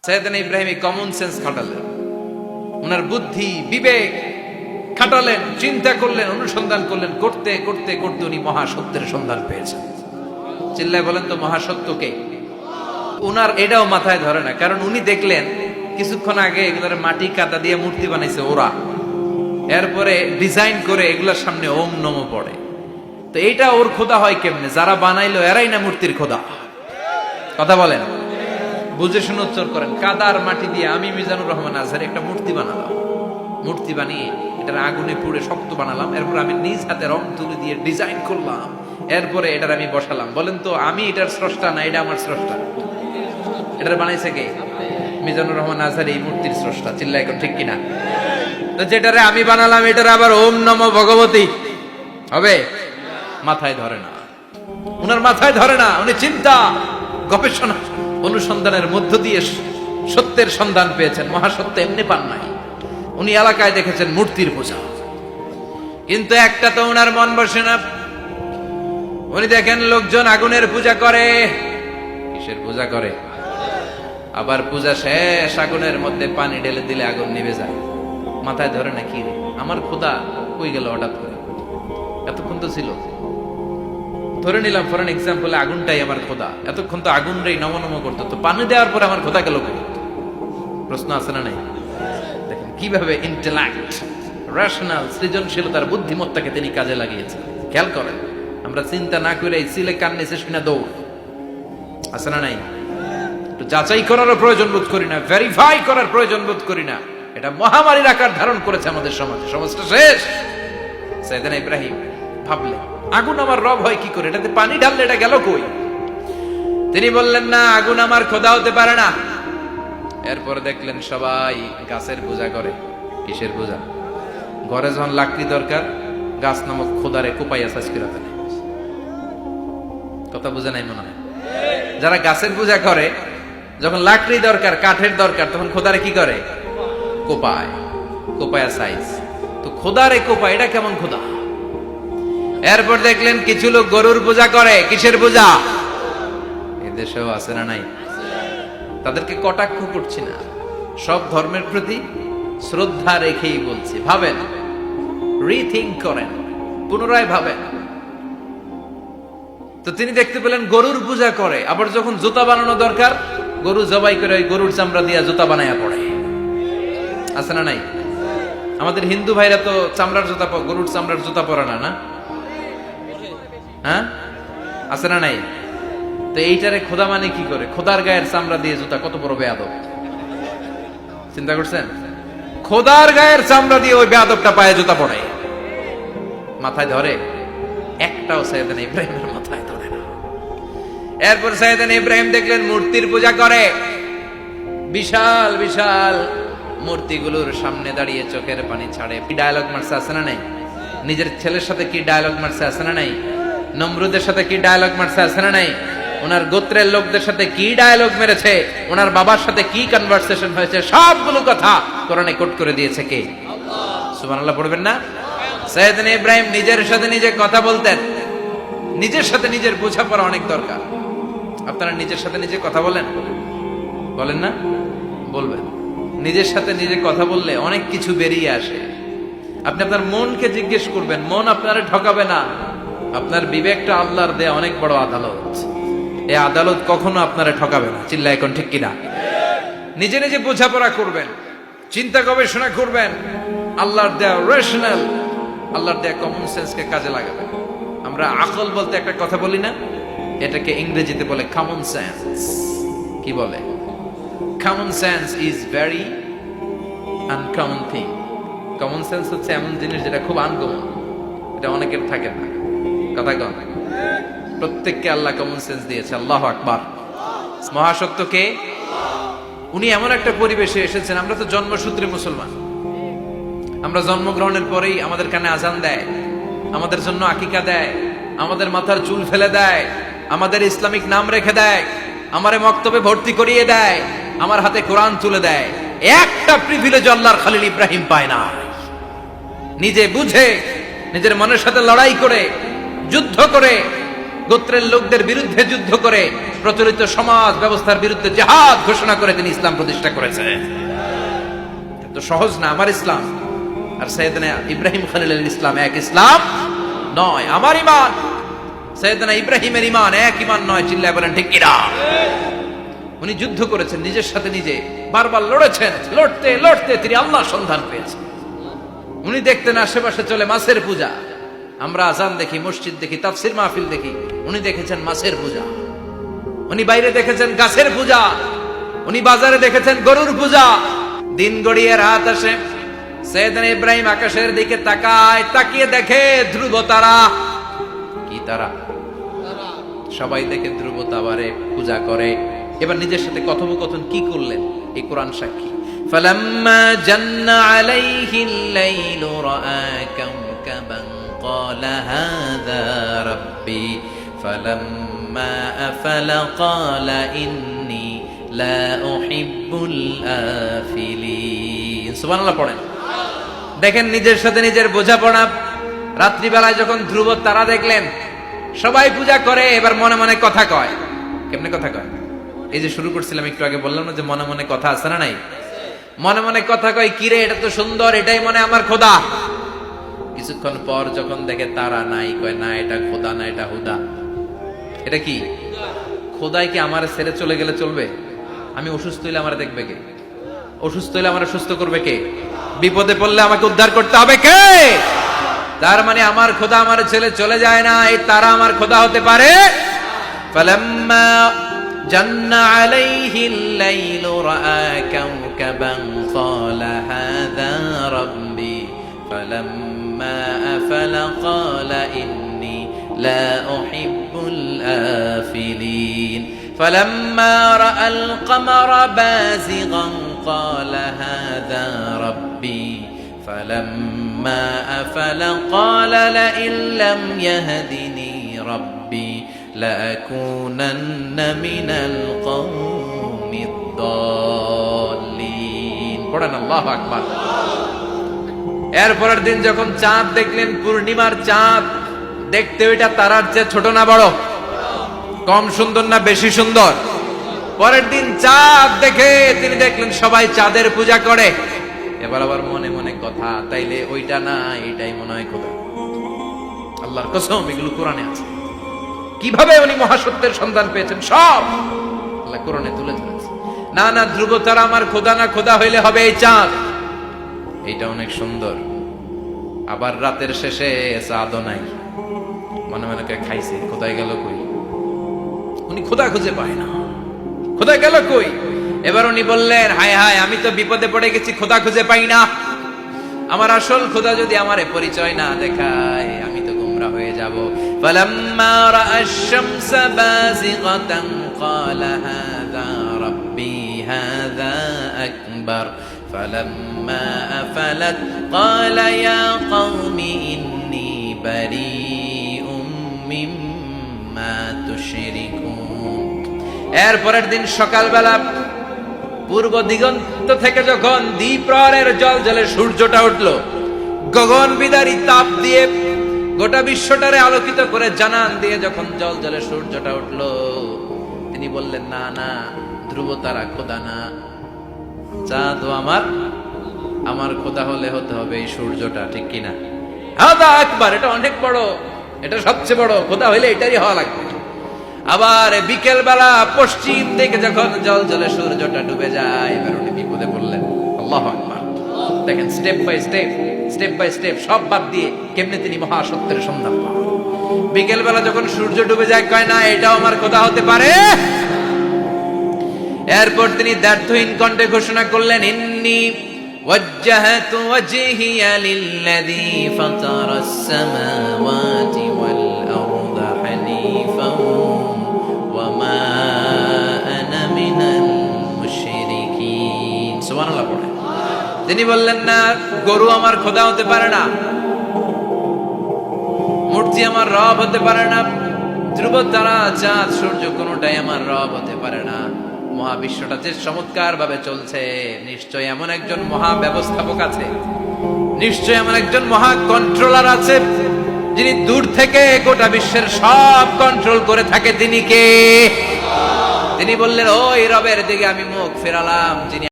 সাইয়েদনা Ibrahim common sense খাটালেন, ওনার বুদ্ধি বিবেক খাটালেন, চিন্তা করলেন, অনুসন্ধান করলেন, করতে করতে করতে উনি মহাসত্যের সন্ধান পেয়েছেন। চিল্লায় বলেন তো মহাসত্যকে। উনার এটাও মাথায় ধরে না, কারণ উনি দেখলেন কিছুক্ষণ আগে এগুলোর মাটি কাদা দিয়ে মূর্তি বানাইছে ওরা, এরপরে ডিজাইন করে এগুলোর সামনে ওম নমো পড়ে। তো এইটা ওর খোদা হয় কেমনে? যারা বানাইলো এরাই না মূর্তির খোদা? কথা বলেন, বুঝে শুনে উচ্চার করেন। কাদার মাটি দিয়ে আমি মিজানুর রহমান আজহারি একটা মূর্তি বানালাম, মূর্তি বানিয়ে এটার আগুনে পুড়ে শক্ত বানালাম, এরপর আমি নিজ হাতে রং তুলি দিয়ে ডিজাইন করলাম, এরপরে এটার আমি বসালাম। বলেন তো আমি এটার স্রষ্টা না এটা আমার স্রষ্টা? এটার বানাইছে কে? মিজানুর রহমান আজহারি এই মূর্তির স্রষ্টা। চিল্লায় এখন ঠিক কিনা? তো যেটারে আমি বানালাম এটার আবার ওম নমো ভগবতী হবে? মাথায় ধরে না, উনার মাথায় ধরে না। উনি চিন্তা গবেষণা অনুসন্ধানের মধ্য দিয়ে সত্যের সন্ধান পেয়েছেন। মহাসত্য এমনি পান নাই, উনি এলাকায় দেখেছেন মূর্তির পূজা, কিন্তু একটা তো উনার মন বসে না। উনি দেখেন লোকজন আগুনের পূজা করে। কিসের পূজা করে? আবার পূজা শেষ আগুনের মধ্যে পানি ঢেলে দিলে আগুন নিভে যায়। মাথায় ধরে না, কি রে আমার খোদা কই গেল হঠাৎ করে? এতক্ষণ তো ছিল। ধরে নিলাম ফর এন এক্সাম্পল আগুনটাই আমার খোদা, এতক্ষণ তো আগুন রে নম নম করতো, তো পানি দেওয়ার পরে আমার খোদা গেল কই? প্রশ্ন আছে না নাই? দেখেন কিভাবে ইন্টেলেক্ট, রেশনাল, সৃজনশীলতার বুদ্ধিমত্তাকে তিনি কাজে লাগিয়েছেন। খেয়াল করেন, আমরা চিন্তা না করে সিলে কান্নে শেষ কিনা দৌড়, আছে না নাই? একটু যাচাই করারও প্রয়োজন বোধ করি না, ভেরিফাই করার প্রয়োজন বোধ করি না। এটা মহামারীর আকার ধারণ করেছে আমাদের সমাজে, সমাজটা শেষ। সাইয়েদনা ইব্রাহিম ভাবলেন আগুন আমার রব হয় কি করে? এটাতে পানি ঢাললে এটা গেল কই? তিনি বললেন না, আগুন আমার খোদা হতে পারে না। এরপরে দেখলেন সবাই গাছের পূজা করে। কিসের পূজা? ঘরে যখন লাকড়ি দরকার, গাছ নামক খোদারে কোপাইয়া সাজ করে ফেলে। কথা বুঝে নাই মনে হয়? যারা গাছের পূজা করে, যখন লাকড়ি দরকার, কাঠের দরকার, তখন খোদারে কি করে? কোপায়, কোপায়া সাইজ। তো খোদারে কোপায়, এটা কেমন খোদা? এরপর দেখলেন কিছু লোক গরুর পূজা করে। কিসের পূজা? এদেশেও আছে না নাই? তাদেরকে কটাক্ষ করছি না, সব ধর্মের প্রতি শ্রদ্ধা রেখেই বলছি। ভাবেন, রিথিঙ্ক করেন, পুনরায় ভাবেন। তো তিনি দেখতে পেলেন গরুর পূজা করে, আবার যখন জুতা বানানো দরকার, গরু জবাই করে ওই গরুর চামড়া দিয়ে জুতা বানায়া পড়ে। আছে না নাই? আমাদের হিন্দু ভাইরা তো চামড়ার জুতা, গরুর চামড়ার জুতা পরে না, না? হ্যাঁ, আছে না নাই? তো এইটারে খোদা মানে কি করে? খোদার গায়ের চামড়া দিয়ে জুতা, কত বড় বেয়াদব! চিন্তা করছেন? খোদার গায়ের চামড়া দিয়ে ওই বেয়াদবটা পায়ে জুতা পড়ে। মাথায় ধরে? একটাও সাইয়েদনা ইব্রাহিমের মাথায় ধরে না। এরপর সাইয়েদনা ইব্রাহিম দেখলেন মূর্তির পূজা করে। বিশাল বিশাল মূর্তিগুলোর সামনে দাঁড়িয়ে চোখের পানি ছাড়ে। কি ডায়লগ মারছে, আছে না নাই? নিজের ছেলের সাথে কি ডায়লগ মারছে, আছে না নাই? নমরুদের সাথে কি ডায়লগ মারছে, আছে না নাই? ওনার গোত্রের লোকদের সাথে কি ডায়লগ মেরেছে, ওনার বাবার সাথে কি কনভারসেশন হয়েছে, সবগুলো কথা কোরআনে কোট করে দিয়েছে কে? আল্লাহ। সুবহানাল্লাহ পড়বেন না? সাইয়েদনা ইব্রাহিম নিজের সাথে নিজে কথা বলতেন। নিজের সাথে নিজের বোঝাপড়া অনেক দরকার। আপনারা নিজের সাথে নিজে কথা বলেন? বলেন না? বলবেন। নিজের সাথে নিজে কথা বললে অনেক কিছু বেরিয়ে আসে। আপনি আপনার মনকে জিজ্ঞেস করবেন, মন আপনারে ঠকাবে না। আপনার বিবেকটা আল্লাহর দেয়া অনেক বড় আদালত, এই আদালত কখনো আপনারে ঠকাবে না। চিল্লা এখন ঠিক কিনা? নিজে নিজে বোঝাপড়া করবেন, চিন্তা গবেষণা করবেন, আল্লাহর দেয়া রেশনাল, আল্লাহর দেয়া কমন সেন্সকে কাজে লাগাবেন। আমরা আকল বলতে একটা কথা বলি না, এটাকে ইংরেজিতে বলে কমন সেন্স। কি বলে? Common sense is very uncommon thing. Common sense হচ্ছে এমন জিনিস যেটা খুব আনকমন, এটা অনেকের থাকে না। কথা কন, প্রত্যেককে আল্লাহ কমন সেন্স দিয়েছে। আল্লাহু আকবার। মহাসত্যকে উনি এমন একটা পরিবেশে এসেছেন। আমরা তো জন্মসূত্রে মুসলমান, আমরা জন্মগ্রহণের পরেই আমাদের কানে আজান দেয়, আমাদের জন্য আকিকা দেয়, আমাদের মাথার চুল ফেলে দেয়, আমাদের ইসলামিক নাম রেখে দেয়, আমারে মক্তবে ভর্তি করিয়ে দেয়, আমার হাতে কোরআন তুলে দেয়। একটা প্রিভিলেজ আল্লাহর খলিল ইব্রাহিম পায় না। নিজে বুঝে, নিজের মনের সাথে লড়াই করে, যুদ্ধ করে, গোত্রের লোকদের বিরুদ্ধে যুদ্ধ করে প্রচলিত সমাজ ব্যবস্থার বিরুদ্ধে জিহাদ ঘোষণা করে তিনি ইসলাম প্রতিষ্ঠা করেছেন। তো সহজ না আমার ইসলাম আর সাইয়েদনা ইব্রাহিম খলিলের ইসলাম এক ইসলাম নয়। আমার ঈমান সাইয়েদনা ইব্রাহিমের ঈমান এক ঈমান নয়। চিল্লায় বলেন ঠিক কিনা? উনি যুদ্ধ করেছেন, নিজের সাথে নিজে বারবার লড়েছেন। লড়তে লড়তে তিনি আল্লাহর সন্ধান পেয়েছেন। উনি দেখতেন আশেপাশে চলে মাছের পূজা। আমরা আজান দেখি, মসজিদ দেখি, তাফসির মাহফিল দেখি। উনি দেখেছেন মাছের পূজা। উনি বাইরে দেখেছেন গাছের পূজা। উনি বাজারে দেখেছেন গরুর পূজা। দিন গড়িয়ে রাত আসে, সাইয়েদনা ইব্রাহিম আকাশের দিকে তাকায়, তাকিয়ে দেখে ধ্রুব তারা। কি তারা? সবাই দেখে ধ্রুব তারারে পূজা করে। এবার নিজের সাথে কথোপকথন কি করলেন এই কোরআন সাক্ষী। ফালাম্মা জান্না আলাইহিল লাইলু রাআ কাওকাবান ক্বালা হাযা রাব্বি ফালাম্মা আফালা ক্বালা ইন্নী লা উহিব্বুল আফিলিন। সুবহানাল্লাহ পড়েন। দেখেন নিজের সাথে নিজের বোঝাপড়া। রাত্রিবেলায় যখন ধ্রুব তারা দেখলেন, সবাই পূজা করে, এবার মনে মনে কথা কয়। কেমনে কথা কয়? এই যে শুরু করছিলাম একটু আগে, বললাম না যে মনে মনে কথা আছে না নাই? মনে মনে কথা কয়, কিরে এটা তো সুন্দর, এটাই মনে আমার খোদা। কিছুক্ষণ পর যখন দেখে তারা নাই, কয় না এটা খোদা না, এটা হুদা। এটা কি? খোদাই কি আমার ছেড়ে চলে গেলে চলবে? আমি অসুস্থ হইলে আমার দেখবে কে? অসুস্থ হইলে আমার সুস্থ করবে কে? বিপদে পড়লে আমাকে উদ্ধার করতে হবে কে? তার মানে আমার খোদা আমার ছেলে চলে যায় না, এই তারা আমার খোদা হতে পারে। ফালাম্মা জান্না আলাইহিল লাইলু রাআ কাওকাবান ক্বালা হাযা রাব্বি ফালাম্মা আফালা ক্বালা ইন্নী লা উহিব্বুল আফিলিন ফালাম্মা রাআল কমারা বাযিগান ক্বালা হাযা রাব্বি فلما أفل قال لئن لم يهدني ربي لأكونن من القوم الضالين পড়েন আল্লাহু আকবার। এরপরের দিন যখন চাঁদ দেখলেন, পূর্ণিমার চাঁদ, দেখতে ওইটা তারার চেয়ে ছোট না বড়? কম সুন্দর না বেশি সুন্দর? পরের দিন চাঁদ দেখে তিনি দেখলেন সবাই চাঁদের পূজা করে। এবার আবার মনে মনে কথা, তাইলে ওইটা না এটাই মনে হয় খোদা। আল্লাহর কসম এগুলো কোরআনে আছে। কিভাবে উনি মহাসত্যের সন্ধান পেয়েছেন সব আল্লাহ কোরআনে তুলে ধরেছে। না না, ধ্রুব তারা আমার খোদা না, খোদা হইলে হবে এই চাঁদ। এইটা অনেক সুন্দর। আবার রাতের শেষে চাঁদও নাই। মনে মনে খাইছে, খোদায় গেল কই? উনি খোদা খুঁজে পায় না, খোদা গেল কই? এবার উনি বললেন, হায় হায়, আমি তো বিপদে পড়ে গেছি, খোদা খুঁজে পাই না। আমার আসল খোদা যদি আমারে পরিচয় না দেখায়, আমি তো গোমরা হয়ে যাব। ফালাম্মা রাআশ শামসা বাযিগাতান ক্বালা হাযা রাব্বি হাযা আকবার ফালাম্মা আফালাত ক্বালা ইয়া কওমি ইন্নী বারীউম মিম্মা তুশরিকুন। এরপরের দিন সকালবেলা পূর্ব দিগন্ত থেকে যখন দ্বিপ্রহরের জলজলে সূর্যটা উঠলো, গগন বিদারী তাপ দিয়ে গোটা বিশ্বটারে আলোকিত করে জানান দিয়ে যখন জলজলে সূর্যটা উঠলো, তিনি বললেন, না না, ধ্রুব তারা খোদা না, চাঁদ আমার খোদা হলে হতে হবে এই সূর্যটা, ঠিক কিনা? হাদা আকবার, এটা অনেক বড়, এটা সবচেয়ে বড়, খোদা হইলে এটাই হওয়া লাগবে। আবার বিকেল বেলা পশ্চিম থেকে যখন জল জলে সূর্যটা ডুবে যায়, এবার উনি বিপদে পড়লেন। আল্লাহু আকবার। দেখেন স্টেপ বাই স্টেপ সব বাদ দিয়ে কেমনে তিনি মহাসত্যের সন্ধান পান। বিকেল বেলা যখন সূর্য ডুবে যায়, কয় না এটাও আমার খোদা হতে পারে। এরপর তিনি দ্ব্যর্থহীন কণ্ঠে ঘোষণা করলেন, ইন্নী ওয়াজ্জাহতু ওয়াজহিয়া লিল্লাযী ফাতারাস সামাওয়াতি ওয়াল আরদা হানিফান ওয়া মা আনা মিনাল মুশরিকিন। সুবহানাল্লাহ পড়ে। তিনি বললেন, না, গরু আমার খোদা হতে পারে না, মূর্তি আমার রব হতে পারে না, ধ্রুব তারা, চাঁদ, সূর্য কোনটাই আমার রব হতে পারে না। মহাবিশ্বটা যে চমৎকার ভাবে চলছে, নিশ্চয় এমন একজন মহা ব্যবস্থাপক আছে, নিশ্চয় এমন একজন মহা কন্ট্রোলার আছে, যিনি দূর থেকে গোটা বিশ্বের সব কন্ট্রোল করে থাকে তিনি কে? তিনি বললেন ওই রবের দিকে আমি মুখ ফেরালাম যিনি